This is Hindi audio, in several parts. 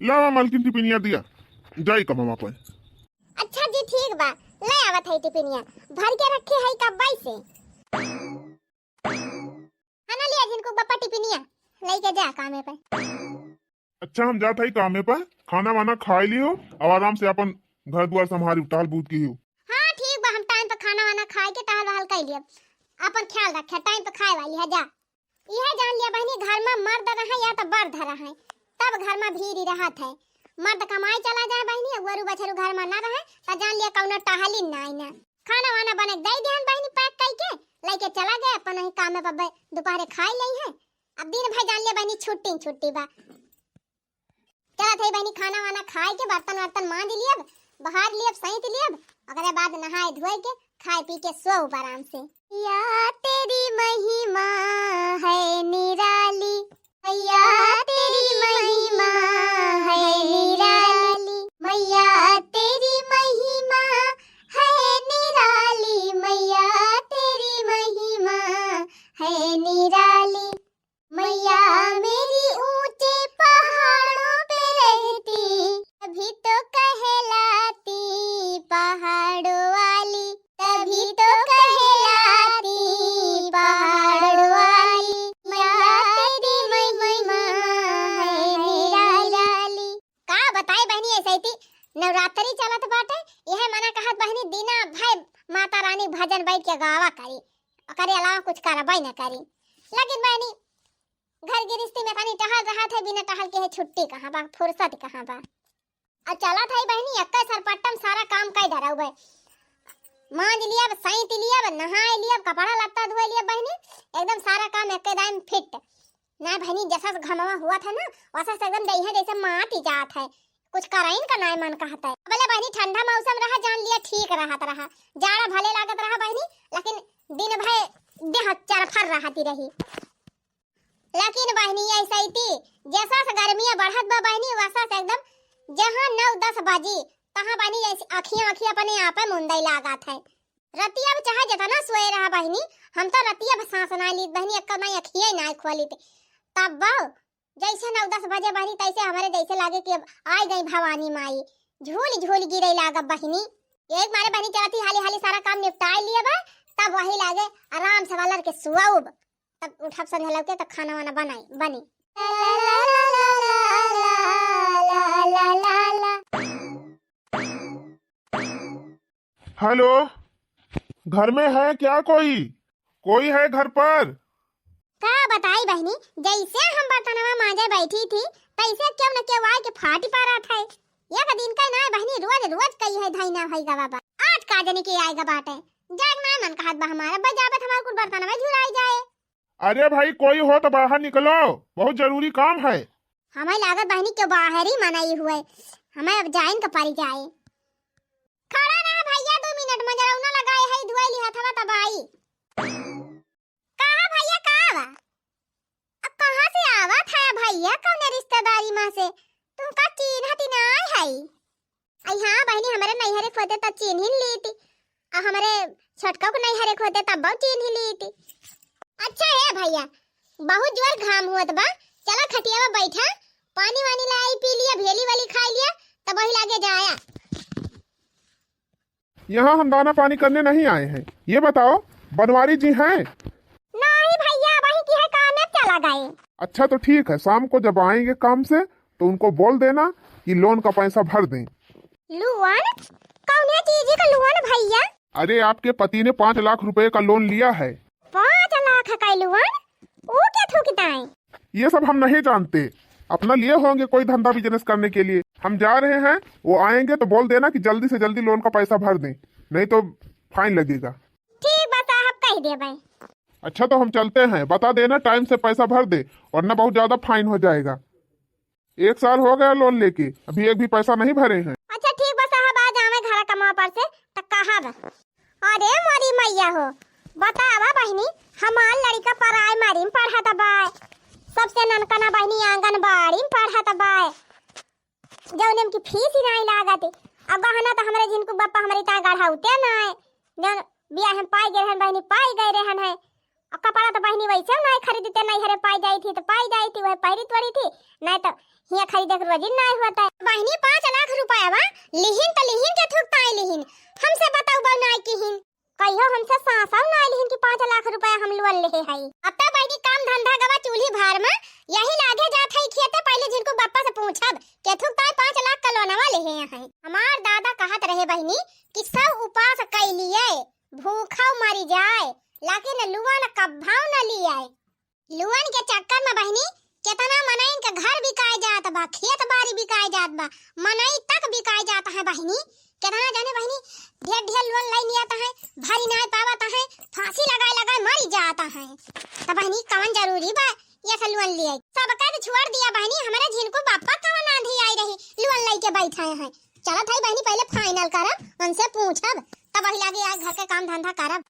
लावा मालकिन टिफिनिया दिया जाई कमावा पर। अच्छा जी ठीक बा, ले आवत है टिफिनिया भर के रखे है कब्बाई से। खाना लिया जिनको बप्पा टिफिनिया लेके जा कामे पे। अच्छा हम जात है कामे पर, खाना वाना खा लियो और आराम से अपन घर द्वार संभारी टाल बूत की हो। हाँ ठीक बा, हम टाइम पे खाना वाना खाए के टहल वहल कर लिया। अपन ख्याल रखे, टाइम पे खाए वाली है जा। यह जान लिया बहनी घर में मर्द रहा या तो बर्द रहा तब घर में भीड़ रहत है। मर्द कमाई चला जाए बहनी, गोरू बछरू घर में ना रहे तो जान लिया कौनो टहली ना आई ना। खाना वाना बने दे दिहन बहनी पैक करके लेके चला गए अपन ही काम में बब्बे दोपहर खाई लई है। अब दिन भर जान लिया बहनी छुट्टी बा। चला थे बहनी खाना वाना खाए के बर्तन वर्तन मांज लिया, बाहर लिया सहित लिया, ओकरे बाद नहाए धोए के खाए पी के सो आराम से। या तेरी महिमा है निराली, मैया तेरी महिमा है निराली, मैया तेरी महिमा है निराली, मैया तेरी महिमा है निराली। मैया मेरी ऊंचे पहाड़ों पे रहती, तभी तो कहलाती पहाड़ों वाली, तभी तो कहलाती पहाड़ों वाली। मैया तेरी महिमा है निराली। का बताए बहनी ऐसे ही नवरात्रि चलत बाटे, यह मना कहत बहनी दीना भाई माता रानी भजन बैठ के गावा करी, करे अलावा कुछ करबई न करी। लेकिन बहनी घर गृहस्थी में तनी टहल रहा था, बिना टहल के है छुट्टी कहाँ बा, फुर्सत कहाँ बा। और चला था बहनी अक्का सरपट्टम सारा काम कई धरा हुआ, मांज लिया, सैंत लिया, नहाए लिया, कपड़ा लत्ता धोए लिया बहनी, एकदम सारा काम एकदम फिट ना बहनी। जैसा घमवा हुआ था ना वैसा एकदम दही जैसे माटी जात है, कुछ कराइन का ना मन कहता है। बोले बहनी ठंडा मौसम रहा, जान लिया ठीक रहा, जाड़ा भले लागत रहा बहनी, लेकिन दिन भर देह चरफर रहती रही। लेकिन बहनी ऐसा ही थी, जैसा से गर्मियां बढ़त बा बहनी वैसा से एकदम जहां 9-10 बजी तहां बहनी जैसे अखियां अपने आप पे मुंदई लागत है। रतिया में चाहे जितना सोए रहा बहनी, हम तो रतिया में सांस ना ली बहनी, एक मैं अखियां ना खोली थी। तब जैसे 9-10 बजे बहनी तैसे हमारे जैसे लागे कि अब आ गई भवानी माई, झूल झूल गिरे लागा बहनी। एक मारे बहनी चलती हाली हाली सारा काम निपटा लिया बा, तब वही लागे आराम से वालर के सुआउब, तब उठब समझ के तब खाना वाना बनी। हेलो, घर में है क्या? कोई है घर पर? का बताई बहनी, जैसे हम बर्तनवा मांजे बैठी थी तैसे क्यों न क्यों आए के फाटी पारा था। एक दिन का ना बहनी रोज कही है धैना भाई का बाबा, आज का जने के आएगा बाटे, जाग ना मन कहत बा हमारा बजाबत हमार कुल बर्तनवा झुराई जाए। अरे भाई कोई हो तो बाहर निकलो, बहुत जरूरी काम है। हमें लागत बहनी क्यों बाहर ही मनाई हुए, हमें अब जाइन का पारी जाए। खड़ा रहा भैया 2 मिनट में, जरा उना लगाए है धुआई ली हथवा तब आई। कहां भैया कहां? अब कहां से आवा था भैया, कौन रिश्तेदारी में से तुम का चिन्हती ना है? आई हां बहनी हमारे नैहरे खोते तब चिन्ह ही ली थी, और हमारे छोटका को नैहरे खोते तब बहुत चिन्ह ही ली थी। अच्छा है भैया, बहुत जोर घाम हुआ बा, चला खटिया में बैठा, पानी वानी लाई पी लिया, भेली वाली खा लिया, तब वही लागे जाया। यहाँ हम दाना पानी करने नहीं आए हैं, ये बताओ बनवारी जी हैं? नहीं भैया वही की है काम में चला गए। अच्छा तो ठीक है, शाम को जब आएंगे काम से तो उनको बोल देना कि लोन का पैसा भर दें। लोन? कौन चीज का लोन भैया? अरे आपके पति ने 5 लाख रुपए का लोन लिया है। 5 लाख का लोन? वो क्या थूकता है? ये सब हम नहीं जानते, अपना लिए होंगे कोई धंधा बिजनेस करने के लिए। हम जा रहे हैं, वो आएंगे तो बोल देना कि जल्दी से जल्दी लोन का पैसा भर दें, नहीं तो फाइन लगेगा। ठीक बा साहब कह दे भाई। अच्छा तो हम चलते हैं, बता देना टाइम से पैसा भर दे, वरना बहुत ज्यादा फाइन हो जाएगा। 1 साल हो गया लोन लेके, अभी एक भी पैसा नहीं भरे हैं। अच्छा ठीक बा साहब, आ जावे घर कमा पर से त कहां बा? अरे मोरी मैया हो, बतावा बहनी हमार लड़का पराई मारी में पढ़त बा, सबसे ननकना बहनी आंगनबाड़ी में पढ़त बा, जौन की फीस ही नहीं लागत। अब गहना तो हमारे जिनको बापा हमारे ता गढ़ाउते ना है, जौन बियाह हम पाई गए रहन बहनी पाई गए रहन है, और कपड़ा तो बहनी वैसे नहीं खरीदते, नहीं हरे पाई जाई थी तो पाई जाई थी, वह पहरी तोड़ी थी, नहीं तो हिया खरीदे के रोजी नहीं होता है। बहनी 5 लाख रुपया बा, लिहिन तो लिहिन के थुकता है लिहिन, हमसे बताओ बा नहीं किहिन, कहियो हमसे सासाव नहीं लिहिन कि 5 लाख रुपया हम लोन ले है। अब तो बहनी काम धंधा गवा चूल्ही भार में यही लागे जात है खेते, पहले जिनको बापा से पूछब के थुकता 5 लाख का लोनवा ले है। हमार दादा कहत रहे बहनी कि सब उपास कर लिए भूखा मरी जाए, लेकिन लुवन कभाव न लियाए। लुवन के चक्कर में बहनी कितना मनई के घर बिकाए जात बा, खेत बाड़ी बिकाए जात बा, मनई तक बिकाए जाता है बहनी। कितना जाने बहनी ढेर ढेर लोन ले लिया है, भरी नहीं पावत है, फांसी लगाए लगाए मर जाता है। तो बहनी कवन जरूरी बा ये सब लोन लिए, सब का छोड़ दिया बहनी। हमारे जिनको बापा कवन आंधी आई रही लोन लेके बैठे हैं। चलो भाई बहनी पहले फाइनल करब, उनसे पूछब तब वही लागे आज घर के काम धंधा करब।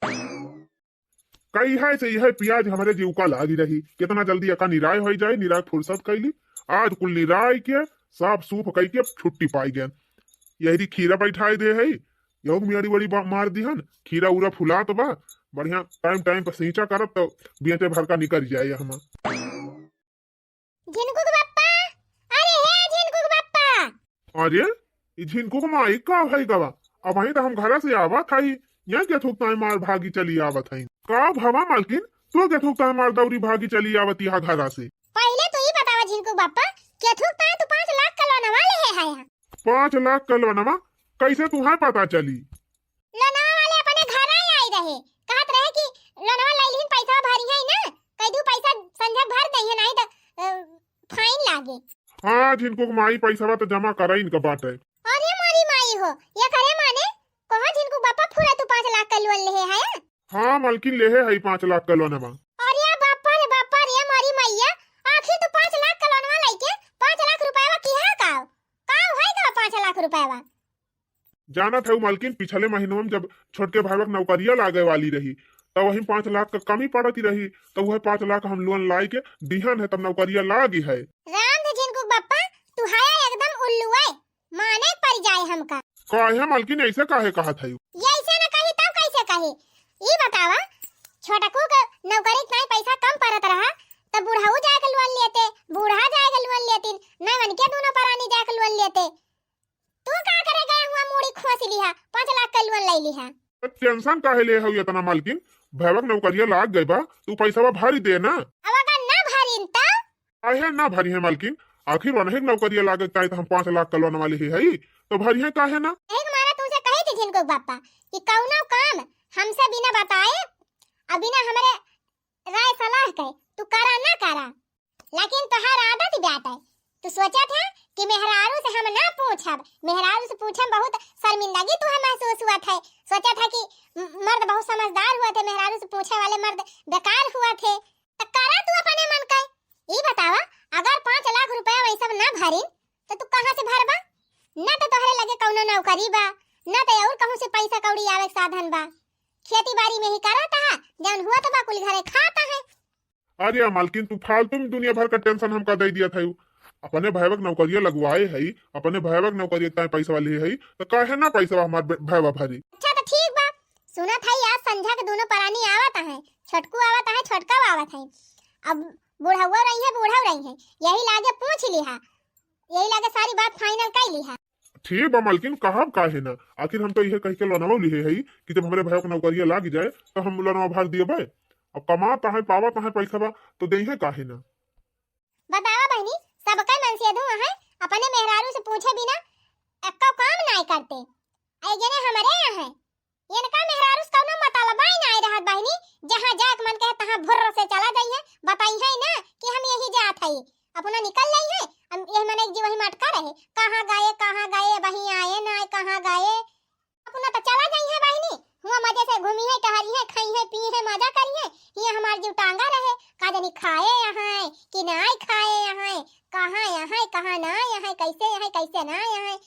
कई है से यह प्याज हमारे जीव का लागी रही, कितना जल्दी अका निराय हो जाए, निराय फुर्सत कैली, आज कुल निराय के साफ सूफ कई के छुट्टी पाई गए। यही खीरा बैठाई दे है, योग मियारी बड़ी मार दी हन, खीरा उरा फुला तो बा बढ़िया, टाइम टाइम पर सींचा करब तो बियते भर का निकल जाए। हम झिनकुक बप्पा, अरे हे झिनकुक बप्पा, अरे झिनकुक माई का है गवा, अब वही तो हम घर से आवत है, यहाँ क्या थूकता है मार भागी चली आवत है का भवा मालकिन, तो क्या थूकता है मार दौरी भागी चली आवत यहाँ घर से। पहले तो ये बतावा झिनकुक बप्पा क्या थूकता है, तू 5 लाख का लोनवा ले है यहाँ। 5 लाख का लोनवा कैसे तुम्हें पता चली? लोनवा वाले अपने घर आई रहे, कहत रहे कि लोनवा ले लिहिन पैसा भरी है ना, कई दू पैसा संझा भर दई है, नहीं तो फाइन लागे। हाँ झिनकुक माई पैसा तो जमा करा इनका बात है। अरे मारी माई हो ये करे माने कहा झिनकुक बप्पा पूरा तू 5 लाख का लोन ले है। हाँ मालकिन ले है 5 लाख का लोनवा। अरे बापा रे मारी मैया, आखिर तू 5 लाख का लोनवा लेके 5 लाख रुपया किहा काव काव है का 5 लाख रुपया? जाना था मालकिन पिछले महीनों में जब छोटके भाई की नौकरिया लागे वाली रही तो वही 5 लाख का कमी पड़ती रही, तो वह 5 लाख हम लोन लाई के दिहन है, तब नौकरिया लागी है। राम थे झिनकुक बप्पा, तू है एकदम उल्लू है, माने पड़ जाए हमका। काहे मालकिन ऐसे काहे कहा था? ये ऐसे न कही तब कैसे कही? ये बतावा छोटकू का नौकरी इतना पैसा कम पड़त रहा तब बूढ़ाऊ जाके लोन लेते, बूढ़ा जाके लोन लेती, नवन के दोनों परानी जाके लोन लेते। तू का करे गया हुआ मूड़ी खोस लिहा, 5 लाख का लोन ले लिहा। टेंशन काहे ले हो इतना मालकिन, भैवक नौकरिया लाग गई बा, तू पैसा भरी दे ना। अब अगर ना भरी तो काहे ना भरी है मालकिन, आखिर वनहिक नौकरिया लागे तो हम 5 लाख का लोन वाली है तो भरी है काहे ना। एक मारा तुमसे कही थी झिनकुक बप्पा कि कौनो काम हमसे बिना बताए और बिना हमारे राय सलाह के तू करा ना करा, लेकिन तोहार आदत ब्याट है। तू सोचा था कि मेहरारू से हम ना पूछब, मेहरारू से पूछब बहुत शर्मिंदगी तुहे महसूस हुआ था, सोचा था कि मर्द बहुत समझदार हुआ थे, मेहरारू से पूछे वाले मर्द बेकार हुआ थे, तो करा तू अपने मन का। ये बतावा अगर 5 लाख रुपया वैसा ना भरी तो तू कहां से भरबा? ना तो तोहरे लगे कौनो नौकरी बा, ना तो और कहूं से पैसा कौड़ी आवे साधन बा, खेती बाड़ी में ही करता है, जन हुआ तो बा कुल घरे खाता है। अरे मालकिन तू फालतू में दुनिया भर का टेंशन हमका दे दिया था, अपने भैवक नौकरिया लगवाए है, अपने भैवक नौकरिया तय पैसा वाली है तो काहे ना पैसा हमार भैवा भरी। अच्छा तो ठीक बा, सुना था आज संझा के दोनों परानी आवत है, छोटकू आवत है, छोटका आवत है, अब बूढ़ाऊ रही है, बूढ़ाऊ रही है, यही लागे पूछ लिहा, यही लागे सारी बात फाइनल कर लिहा। ठीक बा मालकिन कहब काहे ना, आखिर हम तो यह कह के लोनवा लिए है कि जब हमारे भैया को नौकरिया लाग जाए तो हम लोनवा भर दिए भाई, अब कमाता है पावत है पैसा बा तो दे है काहे ना। बतावा बहनी सबका मन से दूं है, अपने मेहरारू से पूछे बिना एक्का काम नहीं करते, आई जने हमारे यहाँ है, इनका मेहरारू से कौनो मतलब ही नहीं रहत बहनी, जहां जाक मन कहे तहां भुर्र से चला जाई है, बताई है ना कि हम यही जात है, अपना निकल लाई है, हम यही मन एक जी वही मटका रहे, कहां गए वही आए ना कहां गए, अपना तो चला जाई है बहनी, हुआ मजे से घूमी है, टहरी है, खाई है, पी है, मजा करी है, ये हमार जीव टांगा रहे, का जानी खाए यहाँ कि नहीं खाए यहाँ, कहां यहाँ कहां ना यहाँ, कैसे ना यहाँ,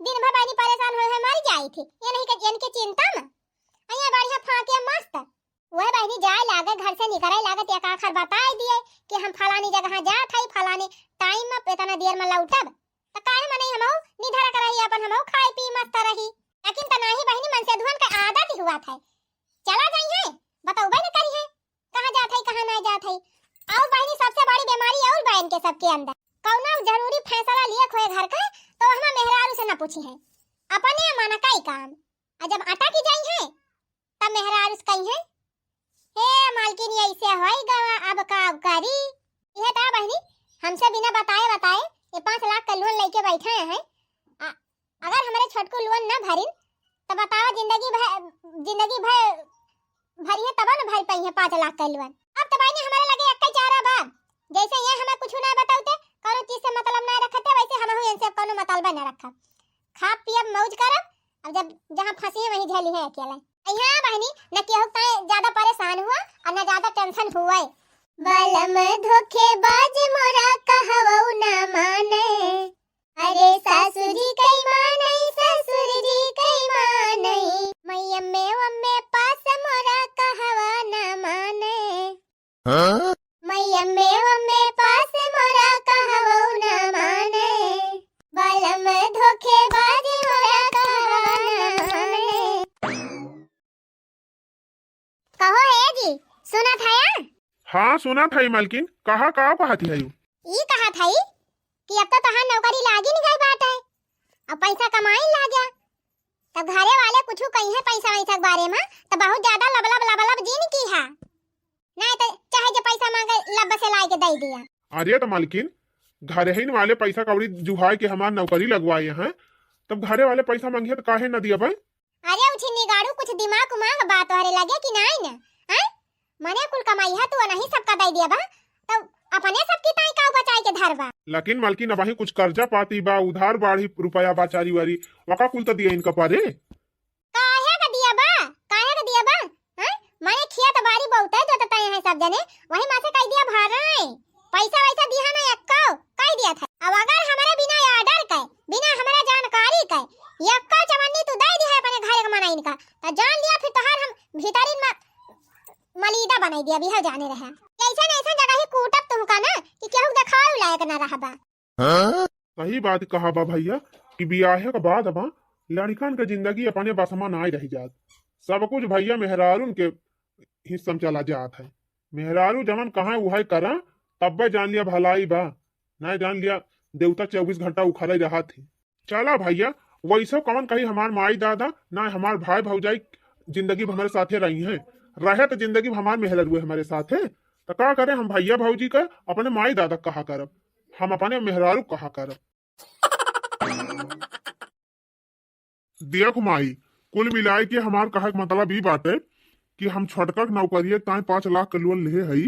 दिन भर बहनी परेशान हो मर जाई थी, ये नहीं कि इनकी चिंता में अइया बढ़िया फाके मस्त वह बहनी जाए लागे घर से निकले लागत एक आखर बताई दिए कि हम फलानी जगह जात हई, फलाने टाइम में इतना देर में लौटब, तो काहे मने हमहु निधरा करही अपन हमहु खाई पी मस्त रही, लेकिन तना ही बहनी मन से धुन का आदत ही हुआ था, चला जाई है बताऊ बे न करी है कहाँ जात है कहाँ नहीं जात है। और बहनी सबसे बड़ी बीमारी और बहन के सबके अंदर कौनो जरूरी फैसला लिए खोए घर का तो हमें मेहरारू से न पूछी है अपने माना कई काम। और जब आटा की जाई है तब मेहरारू से कही है हे मालकिन ऐसे होई गवा अब का करी। यह ता बहनी हमसे बिना बताए ये 5 लाख का लोन लेके बैठे हैं। अगर हमारे छोटको लोन न भरिन तो बताओ जिंदगी भर भरी है तब न भर पाई है 5 लाख का लोन। अब तो बहनी हमारे लगे एक चारा बाप जैसे ये हमें कुछ ना बताते करो चीज से मतलब ना रखते वैसे हम इनसे कोनो मतलब ना रखा। खा पियब मौज करब अब जब जहां फंसी है वहीं झेली है अकेला। यहाँ बहनी न केहू ताए ज्यादा परेशान हुआ और न ज्यादा टेंशन हुआ। बलम धोखेबाज मोरा कहवौ न माने अरे सासुर जी कई माने ससुर जी कई माने मैयम्मे पास मोरा कहवा न माने मैयम्मे पास मोरा कहवौ न माने बलम धोखेबाज मोरा कहवा न माने। कहो है जी सुना था यार। हाँ सुना था मालकिन कहा थी है ये कहा था कि अब तो तहां नौकरी लागी नहीं गई बात है अब पैसा कमाई ला गया तब घरे वाले कुछ कहीं है पैसा वैसा के बारे में तो बहुत ज्यादा लबलब जीन की है नहीं तो चाहे जो पैसा मांगे लब से ला के दे दिया। अरे तो मालकिन घरे ही वाले पैसा कौड़ी जुहाई के हमार नौकरी लगवाए हैं तब घरे वाले पैसा मांगे तो काहे न दिया भाई। अरे उठी निगाड़ू कुछ दिमाग उमाग बात वाले लगे कि नहीं ना हैं मने कुल कमाई है तू नहीं सबका दे दिया बा तो अपने सबकी ताई का बचाए के धरबा। लेकिन मालकिन अब कुछ कर्जा पाती बा उधार बाढ़ी रुपया बाचारी वारी वका कुल तो दिया इनका पारे काहे का दिया बा हैं माने खिया तो बारी बहुत है जो तो तय है सब जने वही मां से कह दिया भर रहे पैसा वैसा दिया ना यक्का कह दिया था। अब अगर हमारे बिना ऑर्डर के बिना हमारा जानकारी के यक्का चवन्नी तू दे दी है अपने घर के मनाइन का तो जान लिया फिर तोहार हम भीतरिन मलीदा बनाई दिया भी है जाने रहा ऐसा जगह ही कूटब तुमका ना कि केहू देखावे लायक ना रहबा। सही बात कहा बा भैया कि बियाहे के बाद अब लड़कन के जिंदगी अपने बसमा ना आई रही जात सब कुछ भैया मेहरारून के हिस्सा में चला जात है। मेहरारू जमन कहाँ उहाई करा तब जान लिया भलाई बा नहीं जान लिया देवता 24 घंटा उखड़े रहा थी। चला भैया वैसे कौन कही हमार माई दादा ना हमार भाई भौजाई जिंदगी हमारे साथे रही हैं रहे तो जिंदगी हमार मेहरारू हमारे साथ है तो क्या करे हम भैया भौजी का अपने माई दादा कहा करब हम अपने मेहरारू कहा करब। देख माई कुल मिलाए के हमार कहा मतलब ई बात है कि हम छोटका नौकरिया ताए 5 लाख का लोन ले हई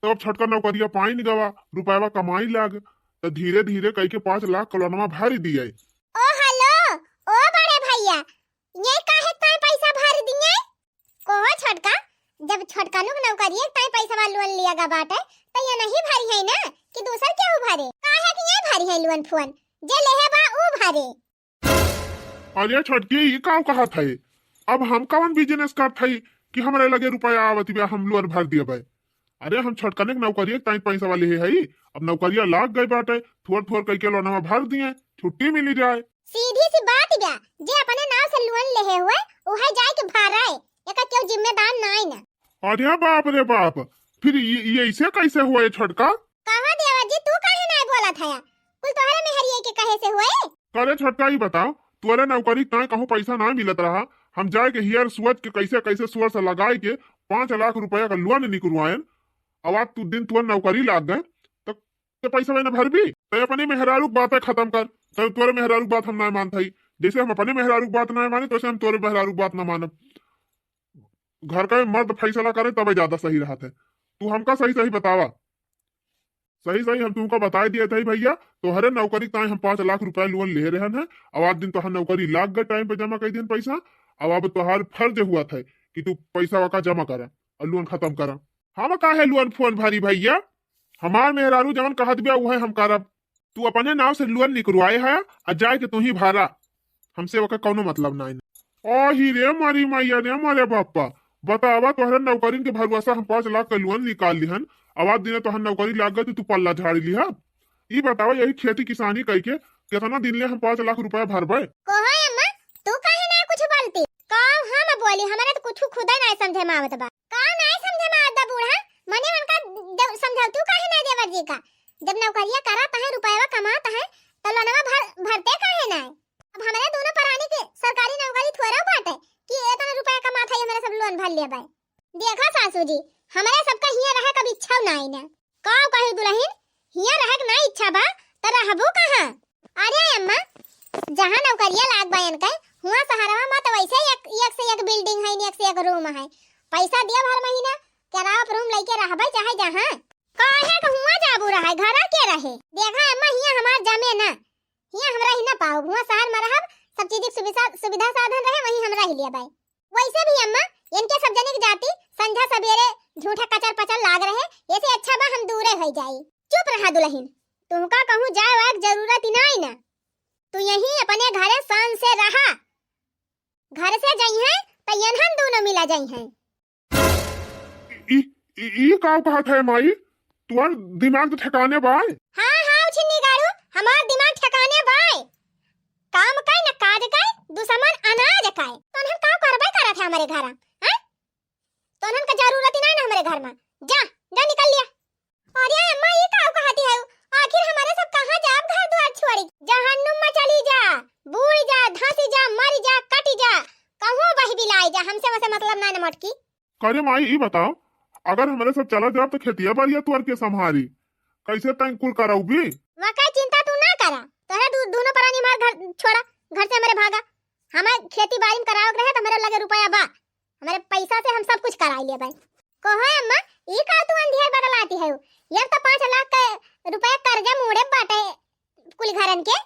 तो अब छोटका नौकरिया पाई नहीं गवा रुपया कमाई लाग तो धीरे धीरे कह के 5 लाख का लोनमा भर दिए। ओ हेलो ओ बड़े भैया ये काहे ताए पैसा भर दिए कोहो छोटका जब छोटका नु नौकरिया ताए पैसा वाला लोन लिया गा बाटे तो ये नहीं भरी है ना कि दूसर क्यों भरे काहे कि ये भरी है लोन फोन जे लेहे बा ऊ भरे। अरे छोटकी ये काम कहा था अब हम कौन बिजनेस कर थई कि हमारे लगे रुपया आवती बा हम लोन भर दिए भाई। अरे हम छोटकने नौकरिया ताई पैसा वाले है अब नौकरिया लाग गई बाटे थोड़ कह के लोनमा भर दिए छुट्टी मिली जाए। सीधी सी बात बा जे अपने नाम से लोन लेहे हुए उहे जाए के भराए एका क्यों जिम्मेदार नहीं ना। अरे बाप रे बाप फिर ये ऐसे कैसे हुआ छोटका कहां देवा जी तू काहे नहीं बोला था कुल तोहरे में हरिये के कहे से हुए। करे छोटका ही बताओ तोरे नौकरी ताए कहूँ पैसा ना मिलत रहा हम जाए के हियर सोच के कैसे सुअर से लगाए के 5 लाख रुपया का लोन निकलवाएन अब आप तू दिन तुअर नौकरी लाग गए तो पैसा मैंने भर भी तो अपने मेहरारू बातें खत्म कर तो तोरे मेहरारू बात हम ना मानते जैसे हम अपने मेहरारू बात ना माने तो हम तोरे मेहरारू बात ना मानब। घर का मर्द फैसला करे तब ज्यादा सही रहा है तू हमका सही बतावा सही हम तुमको बता दिया था भैया तोहरे नौकरी ताए हम 5 लाख रुपया लोन ले रहे हैं अब आज दिन तोहर नौकरी लाग गए टाइम पे जमा कर दिन पैसा अब तोहार फर्ज हुआ था कि तू पैसा वाका जमा करा और लोन खत्म करा। हम काहे लोन फोन भरी भैया हमार मेहरारू जवन कहत बिया उहे हम करब तू अपने नाव से लोन निकलवाए है और जाए के तू ही भरा हमसे वका कौनो मतलब नहीं। ओ ही रे मारी मैया रे मारे बापा बतावा तोहरे नौकरी के भरवसा हम 5 लाख का लोन निकाल लिहन आवाज दिन तोहर नौकरी लाग गई तू पल्ला झाड़ लिहा ये बतावा यही खेती किसानी कह के कितना दिन ले हम 5 लाख रुपया भरबे। कोहो अम्मा तू काहे ना कुछ बोलती का हम बोली हमारे तो कुछ खुदा नहीं समझे में आवत बा का नहीं समझे में आवत बूढ़ा मने उनका समझातू काहे ना देवर जी का, जब नौकरिया कराता है रुपया कमाता है तो लोनवा भरते काहे ना। अब हमारे दोनों प्राणी के सरकारी नौकरी थोड़ा बाटे कि इतना रुपया कमाता है हमारे सब लोन भर ले भाई। देखा सासू जी हमारे सबका हिया रहे कभी इच्छा ना आई ना, काव कहे दुल्हन हिया रहे के ना इच्छा बा त रहबो कहां। अरे अम्मा जहां नौकरिया लाग बयन के हुआ सहारावा में तो वैसे एक से एक बिल्डिंग है, एक से एक रूम है, पैसा दिया हर महीना किराया पर रूम लेके रहबे चाहे जहां काहे के हुआ जाबू रहे घरा के रहे। देखा अम्मा हिया हमार जमे ना, हिया हमरा ही ना पाओ, हुआ शहर में रहब सब चीज की सुविधा साधन रहे वही हमरा ही लिया भाई। वैसे भी अम्मा इनके सब जने की जाति संध्या सवेरे झूठा कचर पचर लाग रहे, ऐसे अच्छा बा हम दूरे हो जाई। चुप रहा दुल्हन, तुमका कहूं जाए वाक जरूरत ही नहीं ना, तू यहीं अपने घरे शान से रहा, घर से जाई है तो यनहन दोनों मिला जाई है। ई का कहत है माई, तुहार दिमाग तो ठिकाने बाय। हाँ हाँ छिन्नी गाड़ू हमार दिमाग ठिकाने बाय, काम काय न काज काय दुश्मन अनाज काय, तोन हम का करबे करत है हमारे घर हैं, तोन हम का जरूरत ही नहीं ना हमारे घर में, जा जा निकल लिया। अरे अम्मा ये का कहती है, आखिर हमारे सब कहां जाब घर द्वार छोड़ी, जहन्नुम में चली जा, बूढ़ जा, धांसी जा, मर जा, कटी जा, कहूं बही बिलाई जा, हमसे वैसे मतलब ना मटकी। करे माई ई बताओ अगर हमारे सब चला जाब तो खेतिया बाड़िया तुअर के संभारी कैसे तंग कुल कराऊगी। वका चिंता तू ना करा, तोरा दोनों प्राणी मार घर छोड़ा, घर से हमारे भागा, हमें खेती बाड़ी में कराओ रहे तो हमारे लगे रुपया बा, हमारे पैसा से हम सब कुछ करा लिए भाई। कहो अम्मा ई का तू अंधेर बदलाती है, ये तो 5 लाख का रुपया कर्जा मुड़े बाटे कुल घरन के,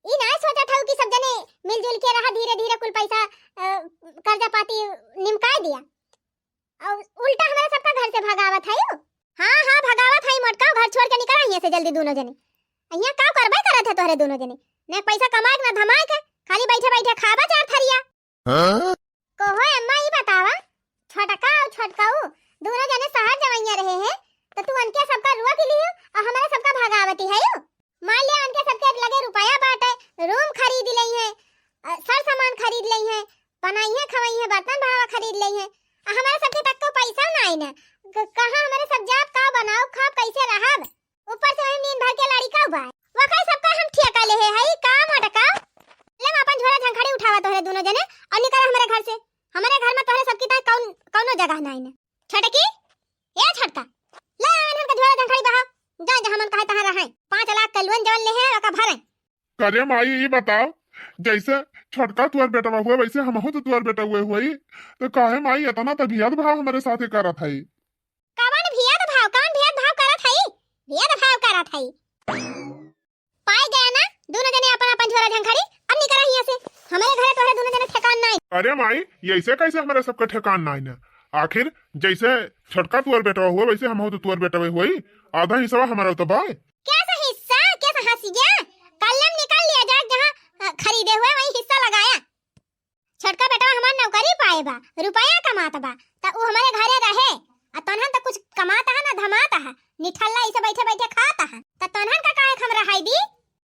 ई ना सोचा था कि सब जने मिलजुल के रहा, धीरे धीरे कुल पैसा कर्जा पाती निमका दिया और उल्टा हमारे सबका घर से भगावत है। हां हां भगावत है मोटका, घर छोड़ के निकल यहां से जल्दी दोनों जने, अहिया का करबे करत है तोहरे दोनों जने, ने पैसा कमाए ना धमाए के खाली बैठे बैठे खाबा चार थरिया। हां कहो अम्मा ई बतावा छोटका और छोटकाऊ दोनों जने शहर जवैया रहे हैं तो तू उनके सबका रुआ के लिए और हमारे सबका भगावती है। मान लिया उनके सबके लगे रुपया बाटे, रूम खरीद लई है, सर सामान खरीद लई है, बनाई है खवाई है, बर्तन भाड़ा खरीद लई है, हमारे सबके तक तो पैसा ना आई ना, कहां हमारे सब जाब का बनाओ खा कैसे रहब, ऊपर से हम नींद भर के लड़ी का बा वका सबका हम ठेका ले है का मटका। ले अपन झोला झंखड़ी उठावा तोहरे दोनों जने और निकल हमारे घर से, हमारे घर में तोहरे सबकी तक कौनो जगह ना आई ना। छटकी ए छटका ले आवन का झोला झंखड़ी बहा जा जा हमन कहे तहां रहे 5 लाख का लोन जवन ले है ओका भरे। करे माई ये बताओ जैसे छोटका तुअर बेटा हुआ वैसे हमहु तो तुअर बेटा हुई तो काहे माई इतना तबियत भाव हमारे साथे करत है। कवन भियत भाव, कवन भियत भाव करत है, भियत भाव करत है पाई गया ना दोनों जने अपन अपन झोला झंखड़ी अब निकल यहां से, हमारे घरे तोहरे दोनों जने ठिकान नहीं। अरे माई ऐसे कैसे हमारे सबका ठिकान नहीं ना, आखिर जैसे छोटका तुअर बेटा हुआ वैसे हमहु तो तुअर बेटा हुई, आधा हिस्सा हमारा तो बाय। कैसा हिस्सा कैसा हंसी गया, कलम निकाल लिया जा जहां खरीदे हुए वही हिस्सा लगाया, छोटका बेटा हमार नौकरी पाए बा रुपया कमाता बा त वो हमारे घरे रहे आ तनहन त कुछ कमाता है ना धमाता है, निठल्ला इसे बैठे बैठे खाता है त तनहन का काहे हम रहाई दी।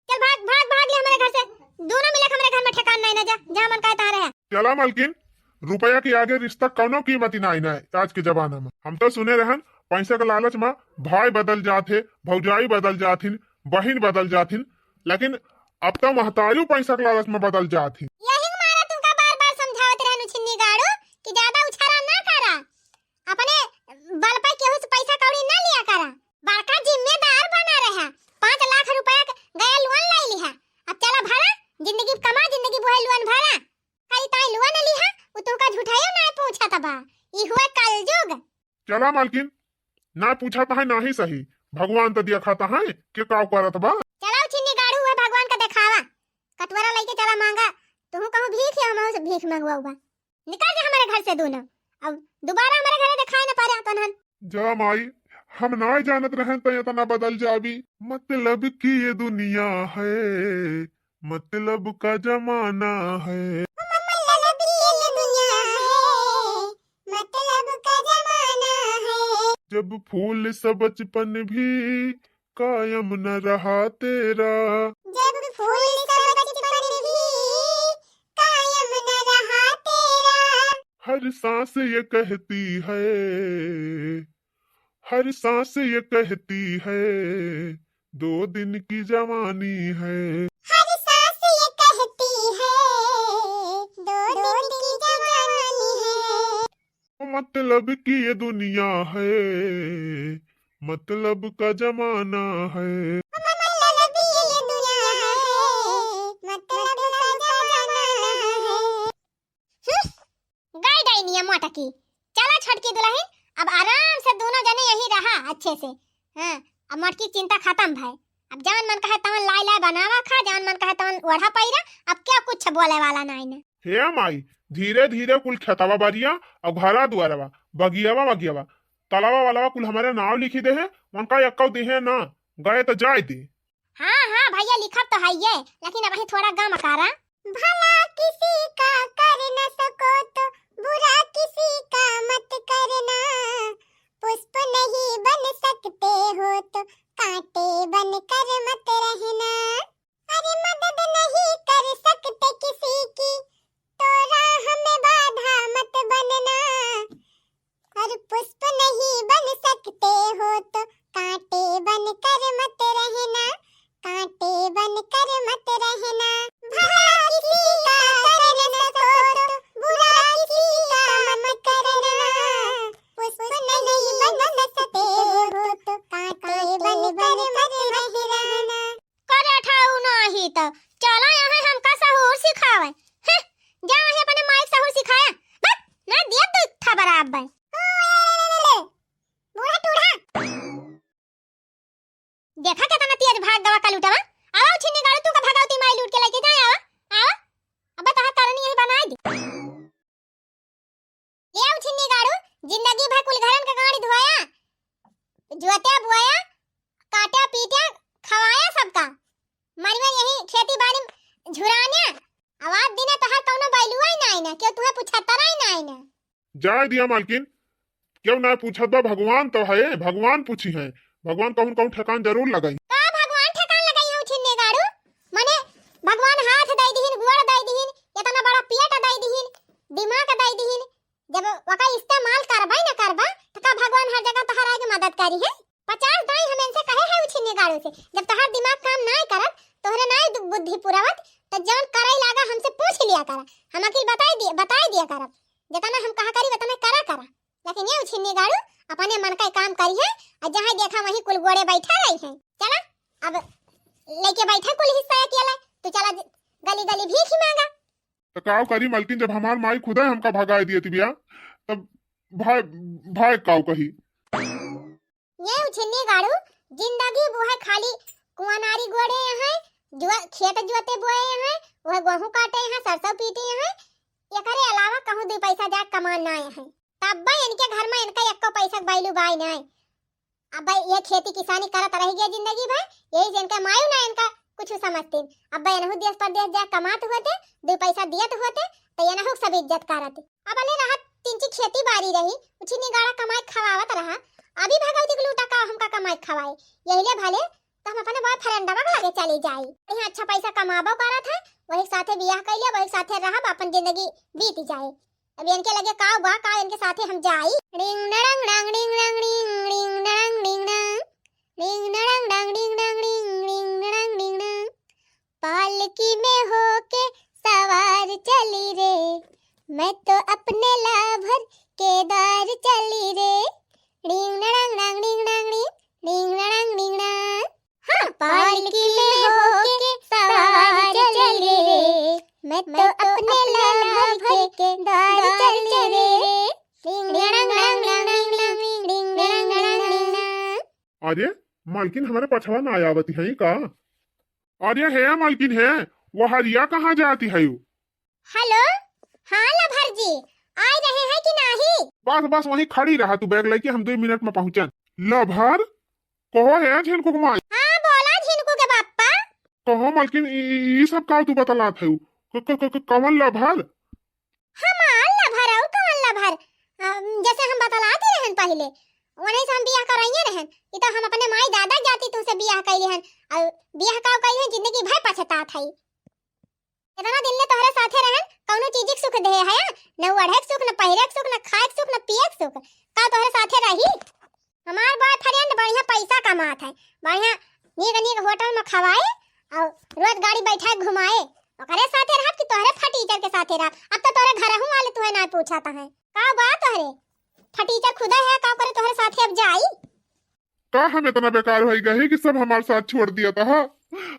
चल भाग भाग भाग ले हमारे घर से, दोनों मिले हमारे घर में ठिकान नहीं ना जा जहां मन कहता रहे। चला मालकिन रुपया के आगे रिश्ता कौनो कीमत ही नहीं है आज के जमाना में, हम तो सुने रहन पैसा के लालच में भाई बदल जाते, भौजाई बदल जाथिन, बहन बदल जाथिन, लेकिन अब तो महतारी पैसा के लालच में बदल जाती। यही मारा तुमका बार-बार समझावत रहनु छिन्नी गाड़ू कि ज्यादा उछारा ना करा, अपने बल पे केहू से पैसा कौड़ी ना लिया करा, बड़का जिम्मेदार बना रहा, 5 लाख रुपया गया लोन ले लिहा, अब चला भरा जिंदगी कमा जिंदगी बुहे लोन भरा, कई ताई लोन लिहा उ तुमका झूठायो ना पूछा तबा, ई हुआ कलयुग। चला मालकिन ना पूछा तो है ना ही सही, भगवान तो दिया खाता है के का करत बा। चलो छिन्नी गाड़ू है भगवान का दिखावा, कटवरा लेके चला मांगा, तुम कहूं भीख या हम से भीख मांगवाऊबा, निकल जा हमारे घर से दोनों, अब दोबारा हमारे घरे दिखाई ना पारा तनहन। जा माई हम ना जानत रहन तो इतना बदल जाबी, मतलब की ये दुनिया है, मतलब का जमाना है, जब फूल सा बचपन भी कायम न रहा तेरा, जब फूल सा बचपन भी कायम न रहा तेरा, हर सांस ये कहती है, हर सांस ये कहती है 2 दिन की जवानी है। हर सांस ये कहती है 2 दिन की जवानी है। मतलब की ये दुनिया है, मतलब का जमाना है। मतलब की ये दुनिया है, मतलब का जमाना है। गाय डायनिया मोटा की चला छटकी दुल्हन, अब आराम से दोनों जने यहीं रहा अच्छे से। हाँ, अब मटकी की चिंता खत्म भाई। अब जान मन कहे तवन लाई लाई बनावा खा, जान मन कहे तवन ओढ़ा पैरा, अब क्या कुछ बोले वाला नहीं ने। हे माई, धीरे धीरे कुल खेतवा बारिया और घरा दुआरवा बगियावा बगियावा तलावा वालावा कुल हमारे नाव लिखी दे है, उनका यक्कौ दे है ना, गए तो जाए दे। हाँ हाँ भैया लिखब तो है ये, लेकिन अब थोड़ा गम कारा। भला किसी का कर न सको तो बुरा किसी का मत करना, पुष्प नहीं बन सकते हो तो कांटे बन कर मत रहना। अरे मदद नहीं कर सकते किसी की तो राह में बाधा मत बनना, और पुष्प नहीं बन सकते हो तो कांटे बन कर मत रहना, कांटे बन कर मत रहना। भला किसी का कर न सको तो बुरा किसी का मत करना, पुष्प नहीं बन सकते हो तो कांटे बन कर मत रहना। करे ठाऊ नहीं तो चलो यहाँ हम का सहूर सिखावे। जा यहाँ अपने माइक सहूर सिखाया, बस ना दिया तो था बराबर। बूढ़ा टूढ़ा देखा कितना तेज भाग गवा का लूटवा। आओ छिन्नी गाड़ी तू का भगावती माई लूट के लेके जाए। आओ अबे तोहर करनी यही बनाई दे। ले आओ छिन्नी गाड़ू, जिंदगी भर कुल घरन का गाड़ी धोया, जुआते बुआया, काटा पीटा खवाया सबका, मरवे यही खेती बाड़ी झुराने आवाज दिने तोहर कौनो बैलुआ ही नहीं ना, क्यों तुहे पूछता रही नहीं ना। जाए दिया मालकिन, क्यों ना पूछत बा, भगवान तो है, भगवान पूछी है, भगवान कहूं कहूं ठेकान जरूर लगाई। का भगवान ठेकान लगाई हो छिन्नी गाड़ू, माने भगवान हाथ दई दिहिन, गोड़ दई दिहिन, इतना बड़ा पेट दई दिहिन, दिमाग दई दिहिन, जब वका इस्तेमाल करबा न करबा तो का भगवान हर जगह तोहरा के मदद करी है। 50 दाई हम इनसे कहे है छिन्नी गाड़ू से, जब तोहर दिमाग काम नहीं करत, तोहरे नहीं बुद्धि पुरावत, तो जौन करे लागा हमसे पूछ लिया करा, हम अकेले बताई दिया करब, जितना हम कहा करी उतना करा। लेकिन ये छिन्नी गाड़ू अपने मन का काम करी है, और जहाँ देखा वहीं कुल गोड़े बैठा रही है। चला अब लेके बैठा कुल हिस्सा अकेला, तू चला गली गली भीख ही मांगा। तो काव करी मालकिन, जब हमार माई खुदा हमका भगाए दिए थी बिया, तब भाई भाई काव कही। ये छिन्नी गाड़ू जिंदगी बुहा खाली कुआनारी गोड़े यहाँ, खेत जुआते बुआए यहाँ, वह गेहूं काटे यहाँ, सरसों पीटे यहाँ, ये करे अलावा कहूँ 2 पैसा जा कमान ना है। तब भाई इनके घर में इनका एको पैसा बैलू बाई नहीं। अब भाई ये खेती किसानी करत रह गया जिंदगी भर, यही से इनका मायू ना इनका कुछ समझते। अब भाई इनहु देश परदेश जा कमात होते, 2 पैसा दियत होते, तो इनहु सब इज्जत करते। अब अले रहा 3 खेती बारी रही, उछनी गाड़ा कमाई खवावत रहा, अभी भगवती के लूटा का हमका कमाई खवाए, यही ले भले तो हम अपने बात फरंडवा के लगे चली जाई। यहाँ अच्छा पैसा कमाबो करत है, वही साथे बियाह कर लिया, वही साथे रहब, अपन जिंदगी बीत जाए। अब इनके लगे का बा का इनके साथे हम जाई। रिंग डंग डंग रिंग डंग रिंग रिंग डंग रिंग डंग रिंग डंग डंग रिंग डंग रिंग रिंग डंग रिंग डंग, पालकी में होके सवार चली रे, मैं तो अपने लाभर के दार चली रे। रिंग डंग डंग रिंग डंग रिंग डंग रिंग डंग, हाँ पालकी में होके सवार चली रे, मैं तो अपने लाभर के दार चली रे। रिंग डंग डंग डंग रिंग डंग डंग डंग। अरे मालकिन हमारे पछवा ना आयावती है का? अरे है मालकिन है, वो हरिया कहाँ जाती है? हेलो हाँ लभर जी, आ रहे हैं कि नहीं? बस बस वहीं खड़ी रहा, तू बैग लेके हम 2 मिनट में पहुंचन। लभर कहो है झिनको कुमार? हाँ बोला झिनको के पापा। कहो मालकिन ये सब का तू बतलात है? कमल लभर? हमार लभर और कमल लभर, जैसे हम बतलाते रहन पहले, वहीं से हम बियाह कराइए रहन। ये तो हम अपने माई दादा जाती तो से बियाह कइले हन, और बियाह का कइले हन जिंदगी भर पछतात है। इतना दिन ले तोहरे साथे रहन, कौनो चीज के सुख दे है न, ओढ़े के सुख, न पहिरे के सुख, न खाए के सुख, न पिए के सुख, का तोहरे साथे रही? हमार बॉयफ्रेंड बढ़िया पैसा कमात है, बढ़िया नीक नीक होटल में खवाए और रोज गाड़ी बैठाए घुमाए। ओकरे साथे रहब कि तोहरे फटीचर के साथे रहब? अब तो तोहरे घरहू वाले तुहे ना पूछता है का बात तोहरे फटीचर खुदा है का करे तोहरे साथे अब जाई? का हम इतना बेकार हो गए कि सब हमारे साथ छोड़ दिया था। हाँ?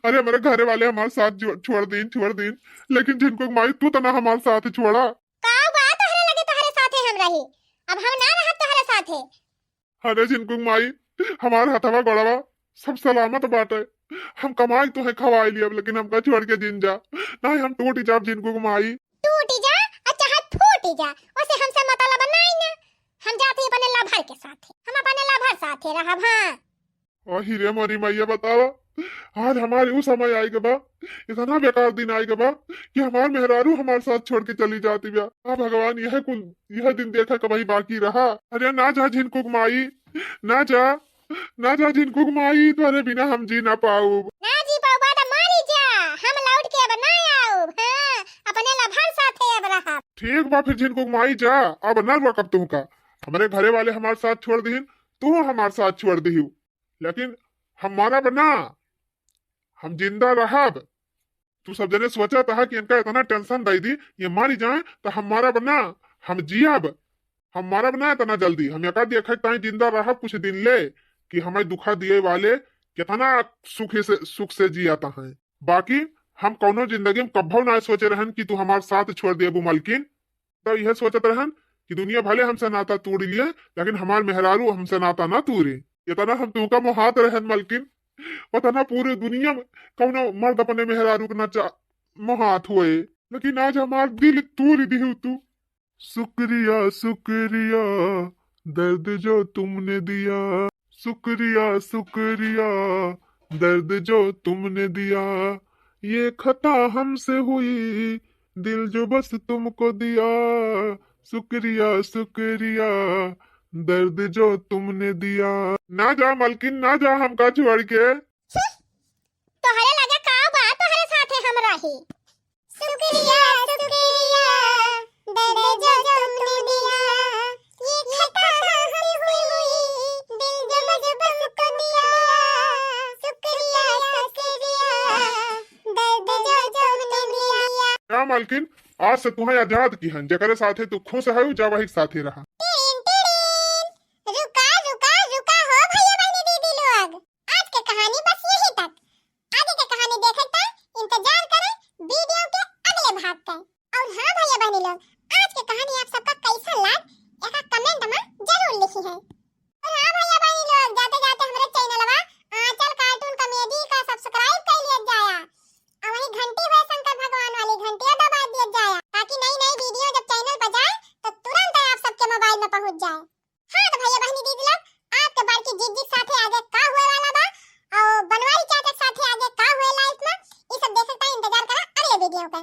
अरे हमारे घरे वाले हमारे साथ छोड़ दिन, लेकिन जिनको माई तू तना हमारे साथ छोड़ा। का बात तोहरे लगे तोहरे साथे हम रही, अब हम ना रहब तोहरे साथे। अरे जिनको माई हमार हथवा गोड़वा सब सलामत बाटे, हम कमाई तो है खवाई लिया, लेकिन हमका छोड़ के जिन जा नहीं, हम टूट जाब जिनको माई। टूट जा अच्छा हाथ फूट जा, उसे हमसे मतलब नहीं ना। हम जाते अपने लाभर के साथे, हम अपने लाभर साथे रहब। हां और हीरे मोरी मैया बतावा, आज हमारे वो समय आएगा बा, इतना बेकार दिन आएगा बा कि हमार मेहरारू हमारे साथ छोड़ के चली जाती बा। हाँ भगवान, यह दिन देखा कभी बाकी रहा। अरे ना जा झिनकुक माई, ना जा झिनकुक माई, तुम्हारे बिना हम जी ना पाऊ। ना जी पाऊ तो मारी जा, हम लौट के अब ना आऊ। हां अपने लाभर साथे अब रहब। ठीक बा फिर झिनकुक माई जा, अब ना रुआ कब तुमका। हमारे घरे वाले हमारे साथ छोड़ दीन, तू हमारे साथ छोड़ दी, लेकिन हमारा बना हम जिंदा रहब। तू सब जने सोचा था कि इनका इतना टेंशन दे दी ये मारी जाए तो हमारा बना हम जियाब, हमारा बना इतना जल्दी हम एका देखे ताई जिंदा रह कुछ दिन ले कि हमें दुखा दिए वाले कितना सुख से जियाता है। बाकी हम कौनो जिंदगी में कभो ना सोचे रहन कि तू हमारे साथ छोड़ दे मलकिन। तो यह सोचत रहन कि दुनिया भले हमसे नाता तोड़ लिए, लेकिन हमार मेहरारू हमसे नाता ना तोड़े। इतना हम तुमका मोहात रहन मलकिन, पता ना पूरे दुनिया में कौनो मर्द अपने मेहरारू के ना मोहात हुए, लेकिन आज हमार दिल तोड़ दी तू। शुक्रिया शुक्रिया दर्द जो तुमने दिया, शुक्रिया शुक्रिया दर्द जो तुमने दिया, ये खता हमसे हुई दिल जो बस तुमको दिया, शुक्रिया शुक्रिया दर्द जो तुमने दिया। ना जा मलकिन ना जा हमका छोड़ के। तोहरे लगे का बात तोहरे साथे हम रही। शुक्रिया शुक्रिया दर्द जो तुमने दिया, ये खता हमसे हुई दिल जो बस तुमको दिया, शुक्रिया शुक्रिया दर्द जो तुमने दिया। क्या मलकिन, आज से तुम्हें आजाद की हन, जकरे साथे तू खुश है जा वही साथे रहा। रुका रुका रुका हो भैया बहनी दीदी लोग, आज के कहानी बस यही तक। आगे के कहानी देखे तक इंतजार करें वीडियो के अगले भाग का। और हाँ भैया बहनी लोग, आज के कहानी आप सबका कैसा लग एक कमेंट में जरूर लिखी है। और हाँ भैया बहनी लोग, जाते जाते हमारे चैनलवा आंचल कार्टून कॉमेडी का सब्सक्राइब कर लिया जाया और वही घंटी है शंकर भगवान वाली घंटियां दबा दिया जाया, ताकि नई नई वीडियो जब चैनल पर जाए तो तुरंत आप सबके मोबाइल में पहुंच जाए। हाँ तो भैया बहनी दीदी लोग, आपके बार की जिग साथे आगे का हुए वाला बा और बनवारी चाचा साथे आगे का हुए लाइफ में, ये सब देख सकता है। इंतजार करा अगले वीडियो पे।